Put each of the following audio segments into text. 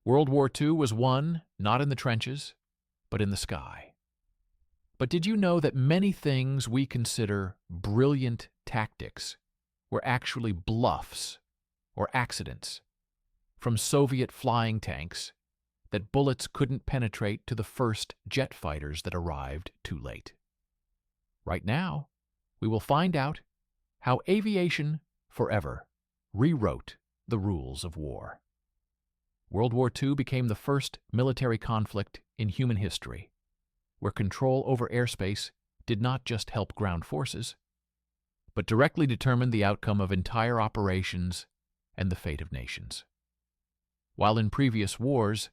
World War II was won not in the trenches, but in the sky. But did you know that many things we consider brilliant tactics were actually bluffs or accidents from Soviet flying tanks that bullets couldn't penetrate to the first jet fighters that arrived too late? Right now, we will find out how aviation forever rewrote the rules of war. World War II became the first military conflict in human history, where control over airspace did not just help ground forces, but directly determined the outcome of entire operations and the fate of nations. While in previous wars,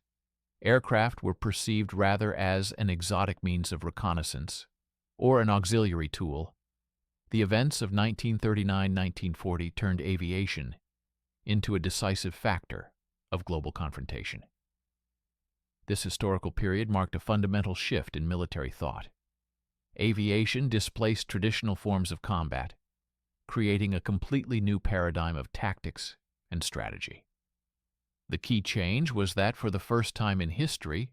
aircraft were perceived rather as an exotic means of reconnaissance or an auxiliary tool, the events of 1939-1940 turned aviation into a decisive factor of global confrontation. This historical period marked a fundamental shift in military thought. Aviation displaced traditional forms of combat, creating a completely new paradigm of tactics and strategy. The key change was that for the first time in history,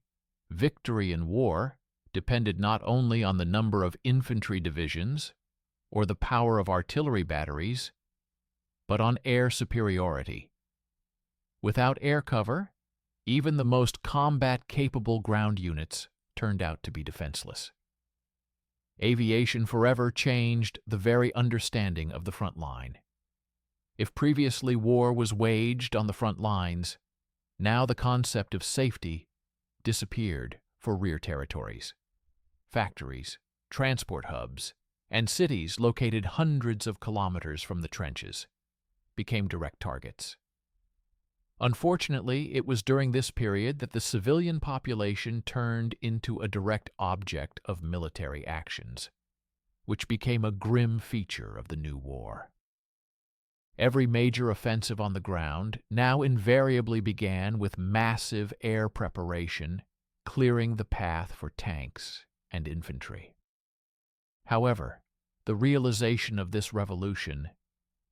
victory in war depended not only on the number of infantry divisions or the power of artillery batteries, but on air superiority. Without air cover, even the most combat-capable ground units turned out to be defenseless. Aviation forever changed the very understanding of the front line. If previously war was waged on the front lines, now the concept of safety disappeared for rear territories. Factories, transport hubs, and cities located hundreds of kilometers from the trenches became direct targets. Unfortunately, it was during this period that the civilian population turned into a direct object of military actions, which became a grim feature of the new war. Every major offensive on the ground now invariably began with massive air preparation, clearing the path for tanks and infantry. However, the realization of this revolution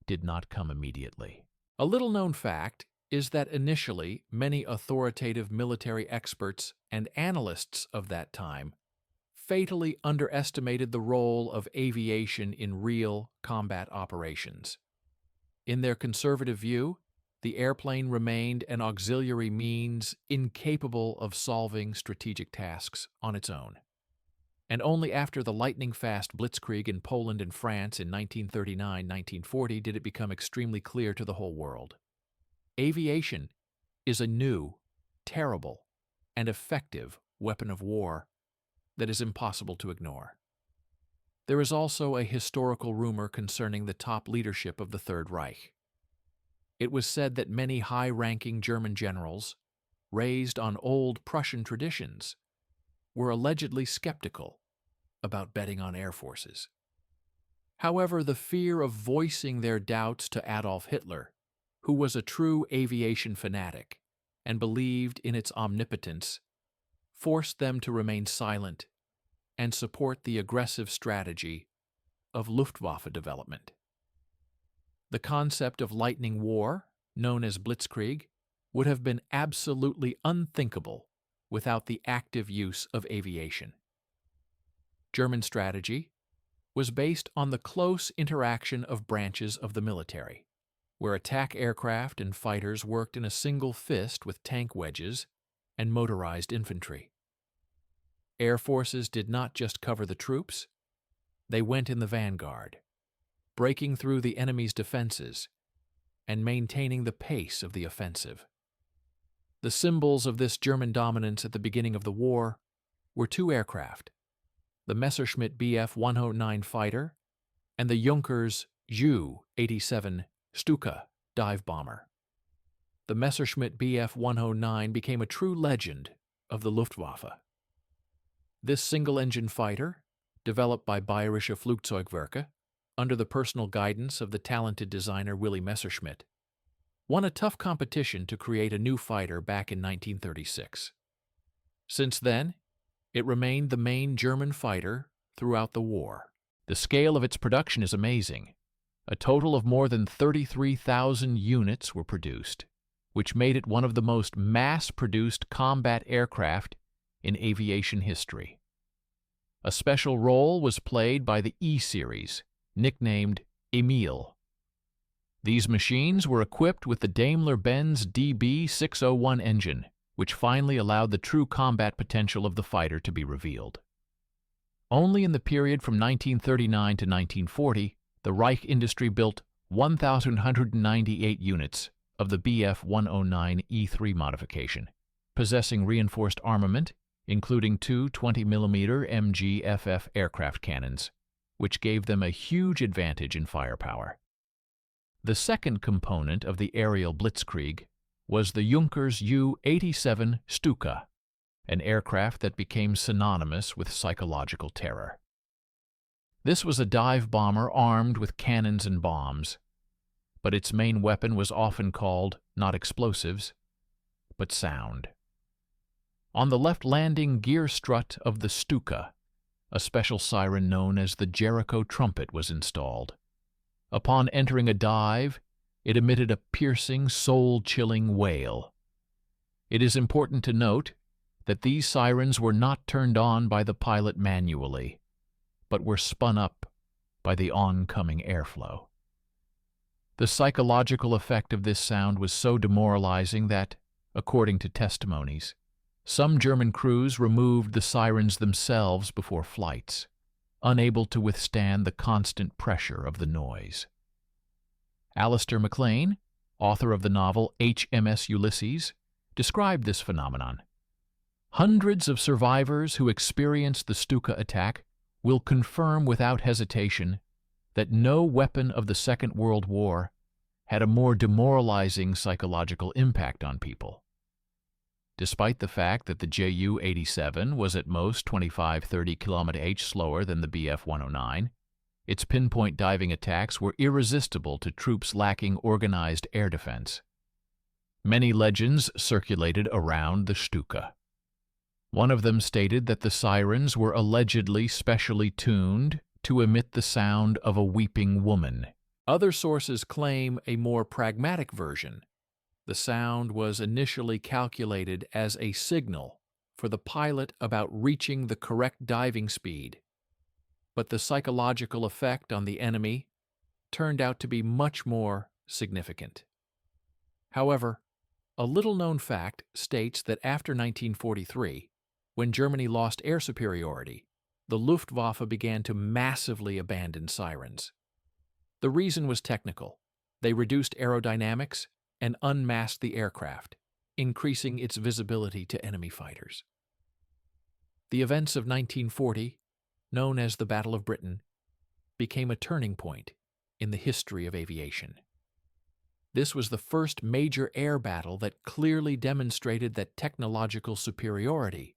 did not come immediately. A little-known fact is that initially many authoritative military experts and analysts of that time fatally underestimated the role of aviation in real combat operations. In their conservative view, the airplane remained an auxiliary means incapable of solving strategic tasks on its own. And only after the lightning-fast Blitzkrieg in Poland and France in 1939-1940 did it become extremely clear to the whole world. Aviation is a new, terrible, and effective weapon of war that is impossible to ignore. There is also a historical rumor concerning the top leadership of the Third Reich. It was said that many high-ranking German generals, raised on old Prussian traditions, were allegedly skeptical about betting on air forces. However, the fear of voicing their doubts to Adolf Hitler, who was a true aviation fanatic and believed in its omnipotence, forced them to remain silent and support the aggressive strategy of Luftwaffe development. The concept of lightning war, known as Blitzkrieg, would have been absolutely unthinkable without the active use of aviation. German strategy was based on the close interaction of branches of the military, where attack aircraft and fighters worked in a single fist with tank wedges and motorized infantry. Air forces did not just cover the troops, they went in the vanguard, breaking through the enemy's defenses and maintaining the pace of the offensive. The symbols of this German dominance at the beginning of the war were two aircraft, the Messerschmitt Bf-109 fighter and the Junkers Ju-87 Stuka dive bomber. The Messerschmitt Bf-109 became a true legend of the Luftwaffe. This single-engine fighter, developed by Bayerische Flugzeugwerke under the personal guidance of the talented designer Willy Messerschmitt, won a tough competition to create a new fighter back in 1936. Since then, it remained the main German fighter throughout the war. The scale of its production is amazing. A total of more than 33,000 units were produced, which made it one of the most mass-produced combat aircraft in aviation history. A special role was played by the E-Series, nicknamed Emil. These machines were equipped with the Daimler-Benz DB601 engine, which finally allowed the true combat potential of the fighter to be revealed. Only in the period from 1939 to 1940, the Reich industry built 1,198 units of the Bf-109 E3 modification, possessing reinforced armament, including two 20mm MG-FF aircraft cannons, which gave them a huge advantage in firepower. The second component of the aerial Blitzkrieg was the Junkers Ju-87 Stuka, an aircraft that became synonymous with psychological terror. This was a dive bomber armed with cannons and bombs, but its main weapon was often called not explosives, but sound. On the left landing gear strut of the Stuka, a special siren known as the Jericho trumpet was installed. Upon entering a dive, it emitted a piercing, soul-chilling wail. It is important to note that these sirens were not turned on by the pilot manually, but were spun up by the oncoming airflow. The psychological effect of this sound was so demoralizing that, according to testimonies, some German crews removed the sirens themselves before flights, unable to withstand the constant pressure of the noise. Alistair MacLean, author of the novel HMS Ulysses, described this phenomenon. Hundreds of survivors who experienced the Stuka attack will confirm without hesitation that no weapon of the Second World War had a more demoralizing psychological impact on people. Despite the fact that the Ju-87 was at most 25-30 km/h slower than the Bf-109, its pinpoint diving attacks were irresistible to troops lacking organized air defense. Many legends circulated around the Stuka. One of them stated that the sirens were allegedly specially tuned to emit the sound of a weeping woman. Other sources claim a more pragmatic version. The sound was initially calculated as a signal for the pilot about reaching the correct diving speed, but the psychological effect on the enemy turned out to be much more significant. However, a little-known fact states that after 1943, when Germany lost air superiority, the Luftwaffe began to massively abandon sirens. The reason was technical. They reduced aerodynamics and unmasked the aircraft, increasing its visibility to enemy fighters. The events of 1940, known as the Battle of Britain, became a turning point in the history of aviation. This was the first major air battle that clearly demonstrated that technological superiority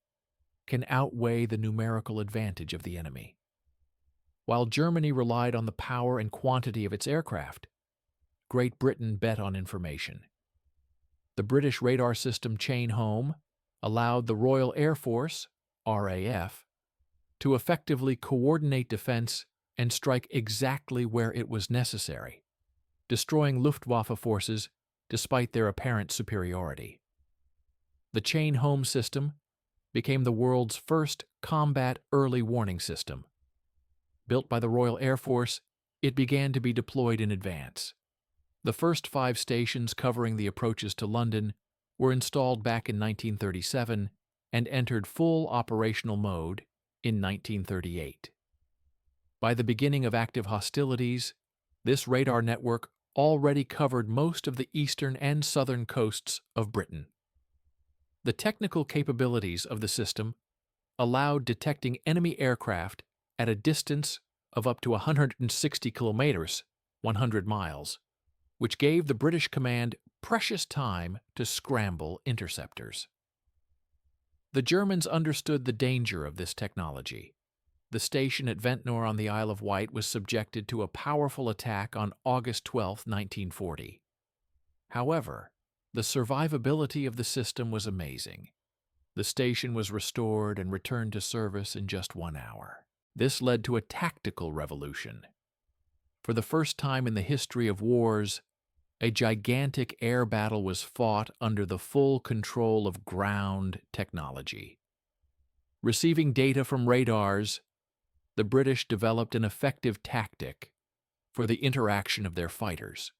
can outweigh the numerical advantage of the enemy. While Germany relied on the power and quantity of its aircraft, Great Britain bet on information. The British radar system Chain Home allowed the Royal Air Force, RAF, to effectively coordinate defense and strike exactly where it was necessary, destroying Luftwaffe forces despite their apparent superiority. The Chain Home system became the world's first combat early warning system. Built by the Royal Air Force, it began to be deployed in advance. The first 5 stations covering the approaches to London were installed back in 1937 and entered full operational mode in 1938. By the beginning of active hostilities, this radar network already covered most of the eastern and southern coasts of Britain. The technical capabilities of the system allowed detecting enemy aircraft at a distance of up to 160 kilometers, 100 miles, which gave the British command precious time to scramble interceptors. The Germans understood the danger of this technology. The station at Ventnor on the Isle of Wight was subjected to a powerful attack on August 12, 1940. However, the survivability of the system was amazing. The station was restored and returned to service in just 1 hour. This led to a tactical revolution. For the first time in the history of wars, a gigantic air battle was fought under the full control of ground technology. Receiving data from radars, the British developed an effective tactic for the interaction of their fighters.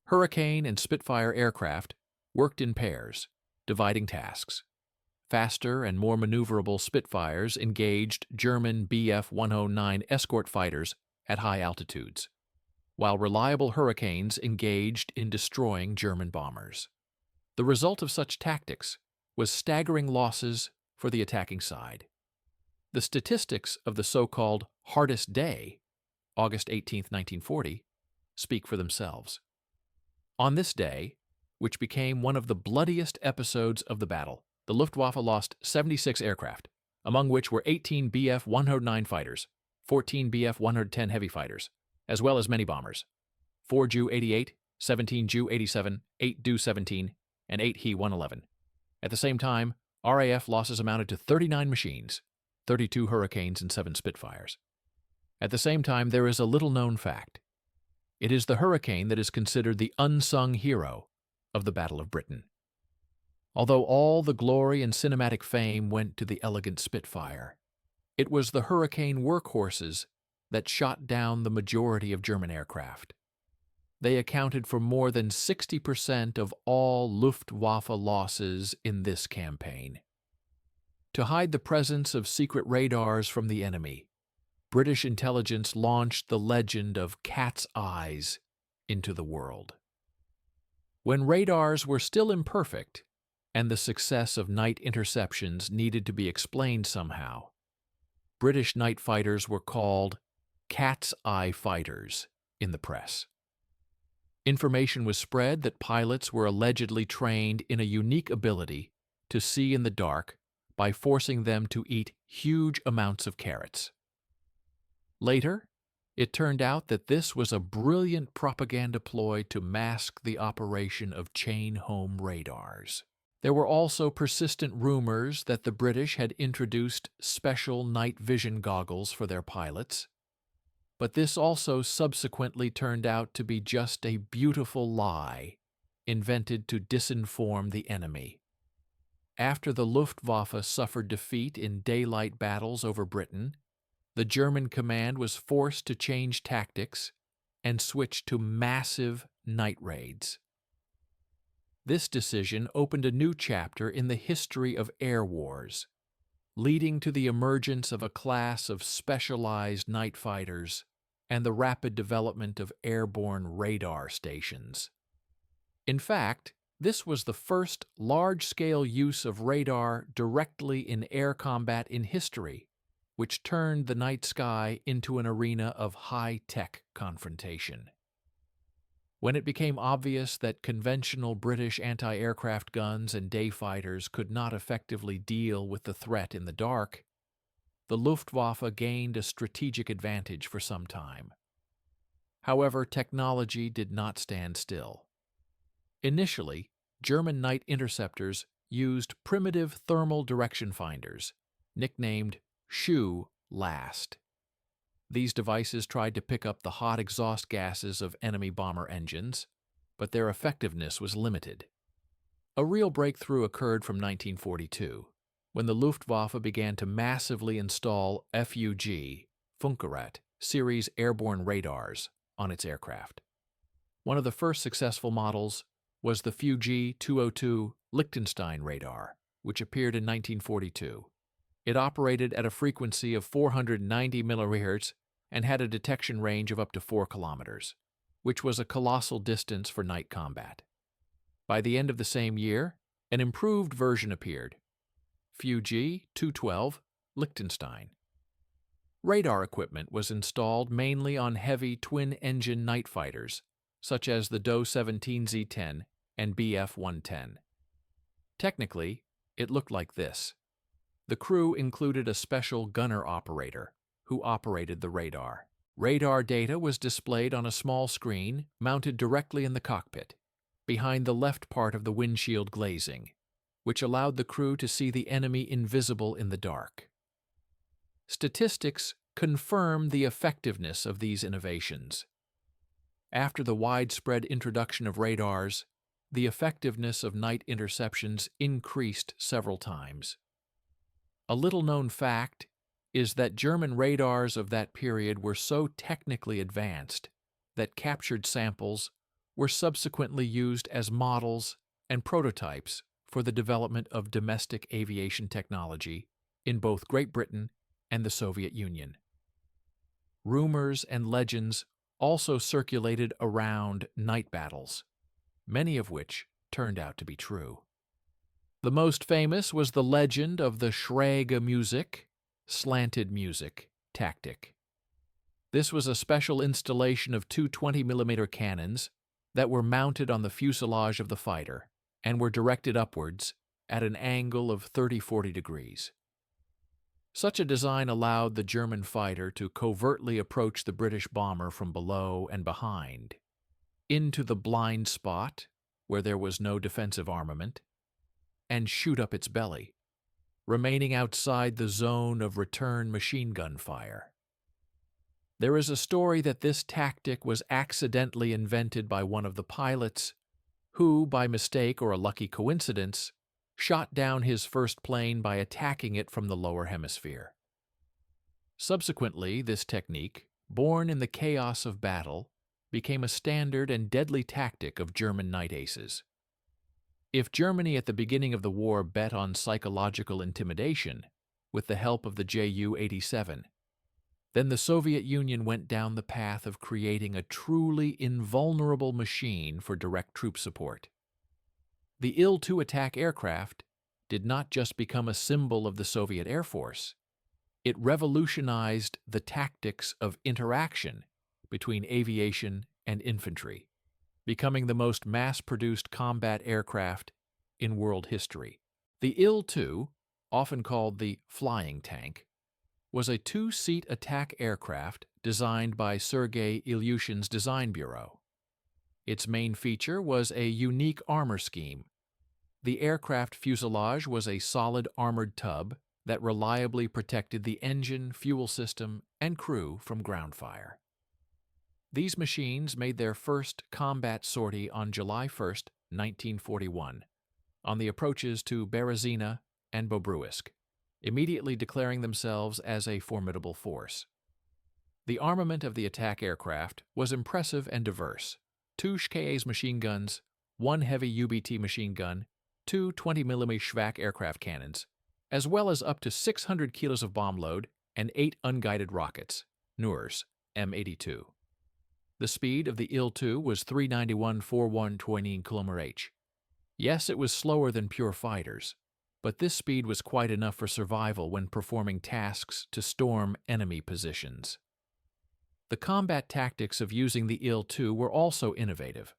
Hurricane and Spitfire aircraft worked in pairs, dividing tasks. Faster and more maneuverable Spitfires engaged German Bf-109 escort fighters at high altitudes, while reliable Hurricanes engaged in destroying German bombers. The result of such tactics was staggering losses for the attacking side. The statistics of the so-called hardest day, August 18, 1940, speak for themselves. On this day, which became one of the bloodiest episodes of the battle, the Luftwaffe lost 76 aircraft, among which were 18 Bf-109 fighters, 14 Bf-110 heavy fighters, as well as many bombers, 4 Ju-88, 17 Ju-87, 8 Do-17, and 8 He-111. At the same time, RAF losses amounted to 39 machines, 32 Hurricanes and 7 Spitfires. At the same time, there is a little-known fact. It is the Hurricane that is considered the unsung hero of the Battle of Britain. Although all the glory and cinematic fame went to the elegant Spitfire, it was the Hurricane workhorses that shot down the majority of German aircraft. They accounted for more than 60% of all Luftwaffe losses in this campaign. To hide the presence of secret radars from the enemy, British intelligence launched the legend of Cat's Eyes into the world. When radars were still imperfect, and the success of night interceptions needed to be explained somehow, British night fighters were called Cat's Eye fighters in the press. Information was spread that pilots were allegedly trained in a unique ability to see in the dark by forcing them to eat huge amounts of carrots. Later, it turned out that this was a brilliant propaganda ploy to mask the operation of chain-home radars. There were also persistent rumors that the British had introduced special night vision goggles for their pilots, but this also subsequently turned out to be just a beautiful lie invented to disinform the enemy. After the Luftwaffe suffered defeat in daylight battles over Britain, the German command was forced to change tactics and switch to massive night raids. This decision opened a new chapter in the history of air wars, leading to the emergence of a class of specialized night fighters and the rapid development of airborne radar stations. In fact, this was the first large-scale use of radar directly in air combat in history, which turned the night sky into an arena of high-tech confrontation. When it became obvious that conventional British anti-aircraft guns and day fighters could not effectively deal with the threat in the dark, the Luftwaffe gained a strategic advantage for some time. However, technology did not stand still. Initially, German night interceptors used primitive thermal direction finders, nicknamed Shoe Last. These devices tried to pick up the hot exhaust gases of enemy bomber engines, but their effectiveness was limited. A real breakthrough occurred from 1942, when the Luftwaffe began to massively install FUG, Funkgerät, series airborne radars on its aircraft. One of the first successful models was the FUG 202 Liechtenstein radar, which appeared in 1942. It operated at a frequency of 490 MHz and had a detection range of up to 4 kilometers, which was a colossal distance for night combat. By the end of the same year, an improved version appeared, FUG 212 Liechtenstein. Radar equipment was installed mainly on heavy twin-engine night fighters, such as the Do-17Z-10 and Bf-110. Technically, it looked like this. The crew included a special gunner operator who operated the radar. Radar data was displayed on a small screen mounted directly in the cockpit, behind the left part of the windshield glazing, which allowed the crew to see the enemy invisible in the dark. Statistics confirm the effectiveness of these innovations. After the widespread introduction of radars, the effectiveness of night interceptions increased several times. A little-known fact is that German radars of that period were so technically advanced that captured samples were subsequently used as models and prototypes for the development of domestic aviation technology in both Great Britain and the Soviet Union. Rumors and legends also circulated around night battles, many of which turned out to be true. The most famous was the legend of the schräge Musik, slanted music, tactic. This was a special installation of two 20mm cannons that were mounted on the fuselage of the fighter and were directed upwards at an angle of 30-40 degrees. Such a design allowed the German fighter to covertly approach the British bomber from below and behind, into the blind spot where there was no defensive armament, and shoot up its belly, remaining outside the zone of return machine gun fire. There is a story that this tactic was accidentally invented by one of the pilots who, by mistake or a lucky coincidence, shot down his first plane by attacking it from the lower hemisphere. Subsequently, this technique, born in the chaos of battle, became a standard and deadly tactic of German night aces. If Germany at the beginning of the war bet on psychological intimidation with the help of the Ju-87, then the Soviet Union went down the path of creating a truly invulnerable machine for direct troop support. The Il-2 attack aircraft did not just become a symbol of the Soviet Air Force, it revolutionized the tactics of interaction between aviation and infantry, becoming the most mass-produced combat aircraft in world history. The Il-2, often called the flying tank, was a two-seat attack aircraft designed by Sergei Ilyushin's design bureau. Its main feature was a unique armor scheme. The aircraft fuselage was a solid armored tub that reliably protected the engine, fuel system, and crew from ground fire. These machines made their first combat sortie on July 1, 1941, on the approaches to Berezina and Bobruisk, immediately declaring themselves as a formidable force. The armament of the attack aircraft was impressive and diverse: 2 Shk's machine guns, 1 heavy UBT machine gun, 2 20mm Schwack aircraft cannons, as well as up to 600 kilos of bomb load and 8 unguided rockets, Nurs, M82. The speed of the Il-2 was 391.4120 km/h. Yes, it was slower than pure fighters, but this speed was quite enough for survival when performing tasks to storm enemy positions. The combat tactics of using the Il-2 were also innovative.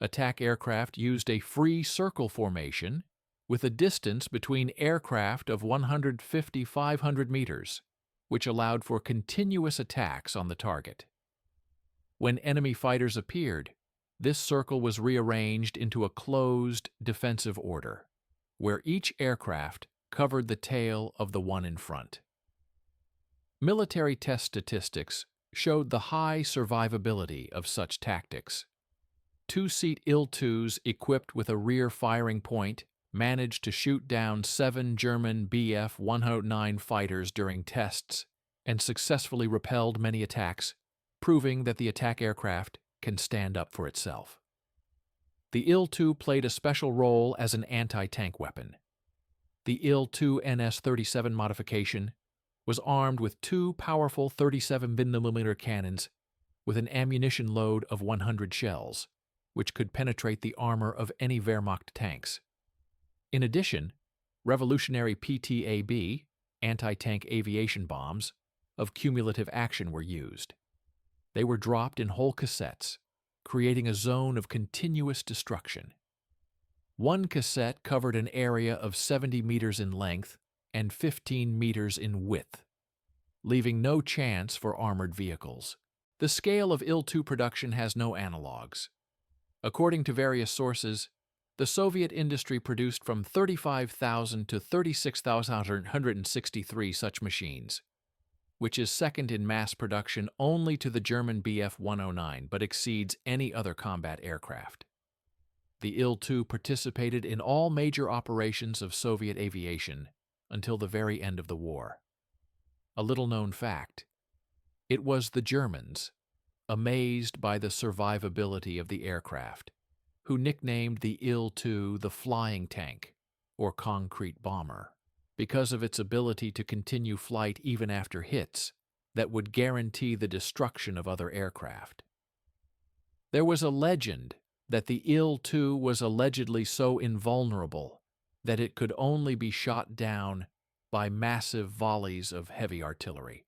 Attack aircraft used a free circle formation with a distance between aircraft of 150-500 meters, which allowed for continuous attacks on the target. When enemy fighters appeared, this circle was rearranged into a closed defensive order, where each aircraft covered the tail of the one in front. Military test statistics showed the high survivability of such tactics. 2-seat Il-2s equipped with a rear firing point managed to shoot down 7 German Bf-109 fighters during tests and successfully repelled many attacks, proving that the attack aircraft can stand up for itself. The Il-2 played a special role as an anti-tank weapon. The Il-2 NS-37 modification was armed with 2 powerful 37mm cannons with an ammunition load of 100 shells, which could penetrate the armor of any Wehrmacht tanks. In addition, revolutionary PTAB, anti-tank aviation bombs, of cumulative action were used. They were dropped in whole cassettes, creating a zone of continuous destruction. One cassette covered an area of 70 meters in length and 15 meters in width, leaving no chance for armored vehicles. The scale of Il-2 production has no analogs. According to various sources, the Soviet industry produced from 35,000 to 36,163 such machines. which is second in mass production only to the German Bf-109 but exceeds any other combat aircraft. The Il-2 participated in all major operations of Soviet aviation until the very end of the war. A little-known fact: it was the Germans, amazed by the survivability of the aircraft, who nicknamed the Il-2 the flying tank, or concrete bomber, because of its ability to continue flight even after hits that would guarantee the destruction of other aircraft. There was a legend that the Il-2 was allegedly so invulnerable that it could only be shot down by massive volleys of heavy artillery.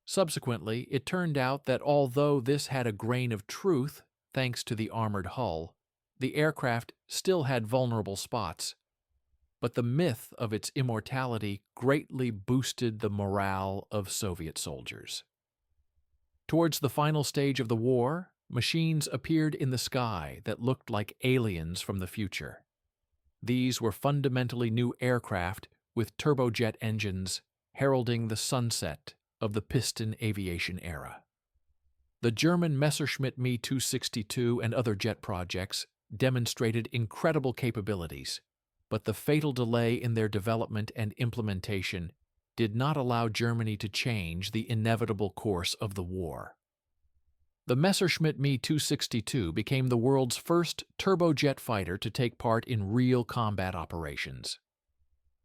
Subsequently, it turned out that although this had a grain of truth thanks to the armored hull, the aircraft still had vulnerable spots, but the myth of its immortality greatly boosted the morale of Soviet soldiers. Towards the final stage of the war, machines appeared in the sky that looked like aliens from the future. These were fundamentally new aircraft with turbojet engines, heralding the sunset of the piston aviation era. The German Messerschmitt Me 262 and other jet projects demonstrated incredible capabilities, but the fatal delay in their development and implementation did not allow Germany to change the inevitable course of the war. The Messerschmitt Me 262 became the world's first turbojet fighter to take part in real combat operations.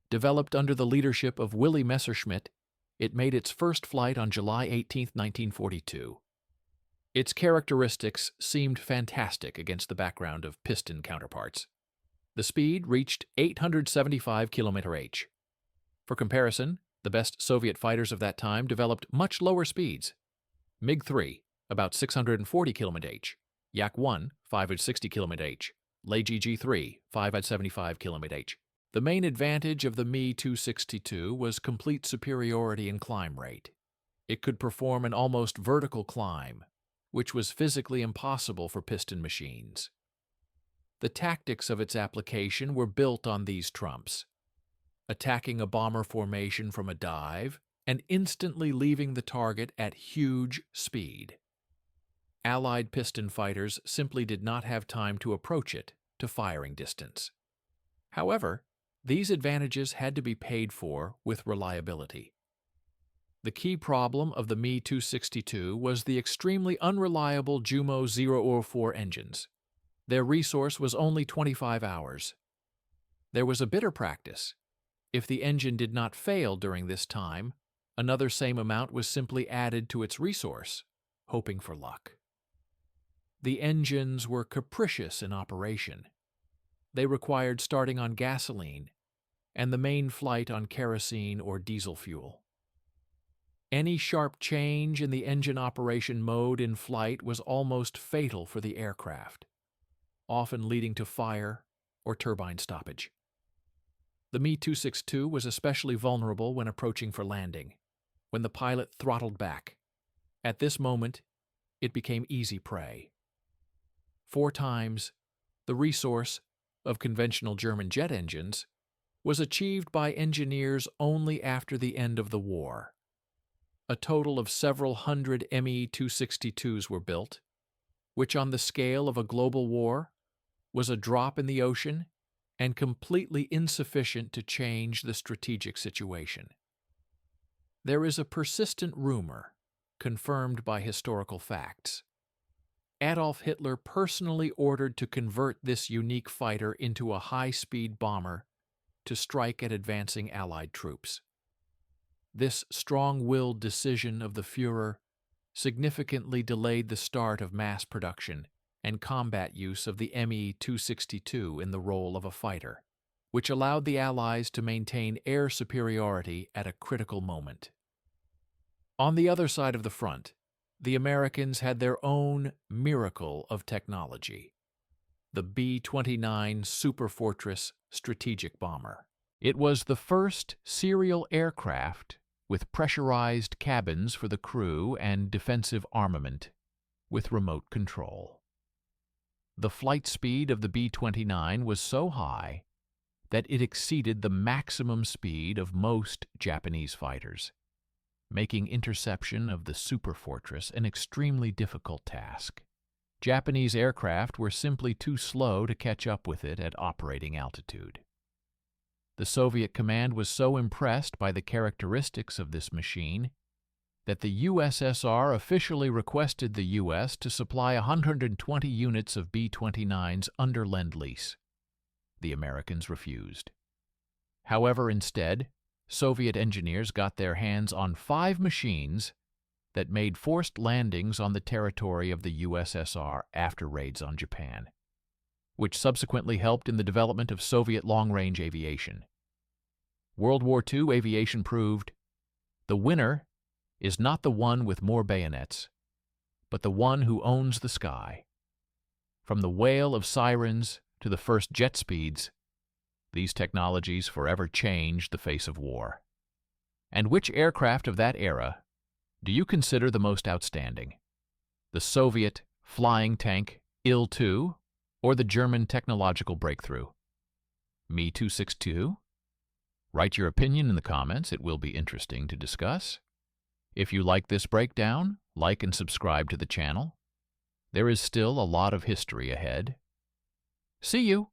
Developed under the leadership of Willy Messerschmitt, it made its first flight on July 18, 1942. Its characteristics seemed fantastic against the background of piston counterparts. The speed reached 875 km/h. For comparison, the best Soviet fighters of that time developed much lower speeds. MiG-3, about 640 km/h, Yak-1, 560 km/h, LeGG-3, 575 km/h. The main advantage of the Me 262 was complete superiority in climb rate. It could perform an almost vertical climb, which was physically impossible for piston machines. The tactics of its application were built on these trumps: attacking a bomber formation from a dive and instantly leaving the target at huge speed. Allied piston fighters simply did not have time to approach it to firing distance. However, these advantages had to be paid for with reliability. The key problem of the Me 262 was the extremely unreliable Jumo 004 engines. Their resource was only 25 hours. There was a bitter practice. If the engine did not fail during this time, another same amount was simply added to its resource, hoping for luck. The engines were capricious in operation. They required starting on gasoline, and the main flight on kerosene or diesel fuel. Any sharp change in the engine operation mode in flight was almost fatal for the aircraft, often leading to fire or turbine stoppage. The Me 262 was especially vulnerable when approaching for landing, when the pilot throttled back. At this moment, it became easy prey. 4 times, the resource of conventional German jet engines was achieved by engineers only after the end of the war. A total of several hundred Me 262s were built, which on the scale of a global war was a drop in the ocean and completely insufficient to change the strategic situation. There is a persistent rumor, confirmed by historical facts. Adolf Hitler personally ordered to convert this unique fighter into a high-speed bomber to strike at advancing Allied troops. This strong-willed decision of the Führer significantly delayed the start of mass production and combat use of the Me 262 in the role of a fighter, which allowed the Allies to maintain air superiority at a critical moment. On the other side of the front, the Americans had their own miracle of technology: the B-29 Superfortress strategic bomber. It was the first serial aircraft with pressurized cabins for the crew and defensive armament with remote control. The flight speed of the B-29 was so high that it exceeded the maximum speed of most Japanese fighters. making interception of the superfortress an extremely difficult task. Japanese aircraft were simply too slow to catch up with it at operating altitude. The Soviet command was so impressed by the characteristics of this machine that the USSR officially requested the U.S. to supply 120 units of B-29s under Lend-Lease. The Americans refused. However, instead, Soviet engineers got their hands on 5 machines that made forced landings on the territory of the USSR after raids on Japan, which subsequently helped in the development of Soviet long-range aviation. World War II aviation proved the winner is not the one with more bayonets, but the one who owns the sky. From the wail of sirens to the first jet speeds, these technologies forever changed the face of war. And which aircraft of that era do you consider the most outstanding? The Soviet flying tank Il-2 or the German technological breakthrough? Me-262? Write your opinion in the comments. It will be interesting to discuss. If you like this breakdown, like and subscribe to the channel. There is still a lot of history ahead. See you!